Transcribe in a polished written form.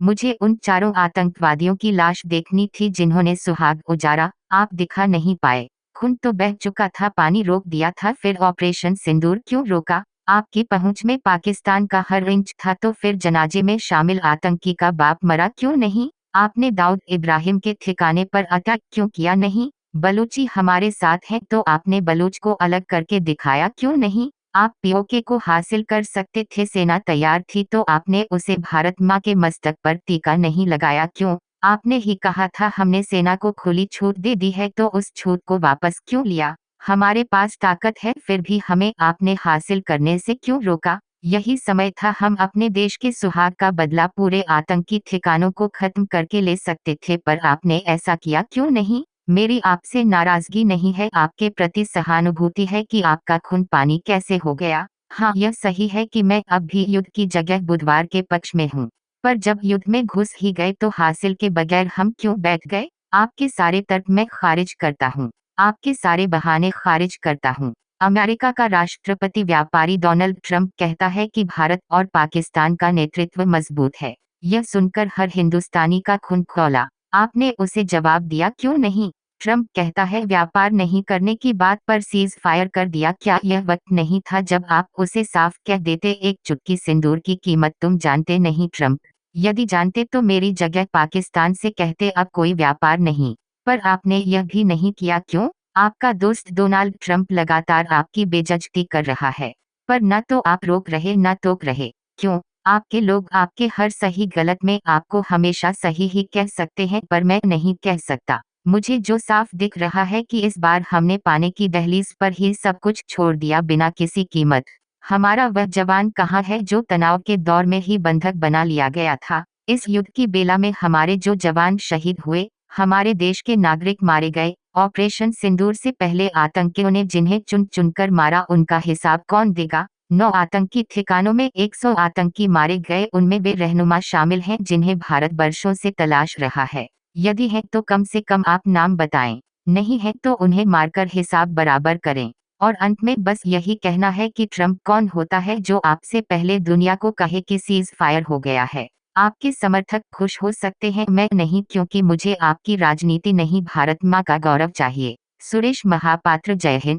मुझे उन चारों आतंकवादियों की लाश देखनी थी जिन्होंने सुहाग उजाड़ा। आप दिखा नहीं पाए। खून तो बह चुका था, पानी रोक दिया था, फिर ऑपरेशन सिंदूर क्यों रोका? आपकी पहुंच में पाकिस्तान का हर इंच था, तो फिर जनाजे में शामिल आतंकी का बाप मरा क्यों नहीं? आपने दाऊद इब्राहिम के ठिकाने पर अटैक क्यों किया नहीं? बलूची हमारे साथ हैं तो आपने बलूच को अलग करके दिखाया क्यों नहीं? आप पीओके को हासिल कर सकते थे, सेना तैयार थी, तो आपने उसे भारत माँ के मस्तक पर टीका नहीं लगाया क्यों? आपने ही कहा था हमने सेना को खुली छूट दे दी है, तो उस छूट को वापस क्यों लिया? हमारे पास ताकत है, फिर भी हमें आपने हासिल करने से क्यों रोका? यही समय था, हम अपने देश के सुहाग का बदला पूरे आतंकी ठिकानों को खत्म करके ले सकते थे, पर आपने ऐसा किया क्यों नहीं? मेरी आपसे नाराजगी नहीं है, आपके प्रति सहानुभूति है कि आपका खून पानी कैसे हो गया। हाँ, यह सही है कि मैं अब भी युद्ध की जगह बुधवार के पक्ष में हूँ, पर जब युद्ध में घुस ही गए तो हासिल के बगैर हम क्यों बैठ गए? आपके सारे तर्क मैं खारिज करता हूँ, आपके सारे बहाने खारिज करता हूँ। अमेरिका का राष्ट्रपति व्यापारी डोनाल्ड ट्रंप कहता है कि भारत और पाकिस्तान का नेतृत्व मजबूत है। यह सुनकर हर हिंदुस्तानी का खून खौला। आपने उसे जवाब दिया क्यों नहीं? ट्रंप कहता है व्यापार नहीं करने की बात पर सीज फायर कर दिया। क्या यह वक्त नहीं था जब आप उसे साफ कह देते, एक चुटकी सिंदूर की कीमत तुम जानते नहीं? ट्रंप, यदि जानते तो मेरी जगह पाकिस्तान से कहते अब कोई व्यापार नहीं। पर आपने यह भी नहीं किया क्यों? आपका दोस्त डोनाल्ड ट्रंप लगातार आपकी बेइज्जती कर रहा है, पर न तो आप रोक रहे न टोक रहे। क्यों? आपके लोग आपके हर सही गलत में आपको हमेशा सही ही कह सकते हैं, पर मैं नहीं कह सकता। मुझे जो साफ दिख रहा है कि इस बार हमने पाने की दहलीज पर ही सब कुछ छोड़ दिया, बिना किसी कीमत। हमारा वह जवान कहाँ है जो तनाव के दौर में ही बंधक बना लिया गया था? इस युद्ध की बेला में हमारे जो जवान शहीद हुए, हमारे देश के नागरिक मारे गए, ऑपरेशन सिंदूर से पहले आतंकियों ने जिन्हें चुन चुनकर मारा, उनका हिसाब कौन देगा? 9 आतंकी ठिकानों में 100 आतंकी मारे गए, उनमें वे रहनुमा शामिल हैं जिन्हें भारत वर्षों से तलाश रहा है। यदि है तो कम से कम आप नाम बताएं, नहीं है तो उन्हें मारकर हिसाब बराबर करें। और अंत में बस यही कहना है कि ट्रंप कौन होता है जो आपसे पहले दुनिया को कहे कि सीज फायर हो गया है? आपके समर्थक खुश हो सकते हैं, मैं नहीं, क्योंकि मुझे आपकी राजनीति नहीं, भारत माँ का गौरव चाहिए। सुरेश महापात्र, जय हिंद।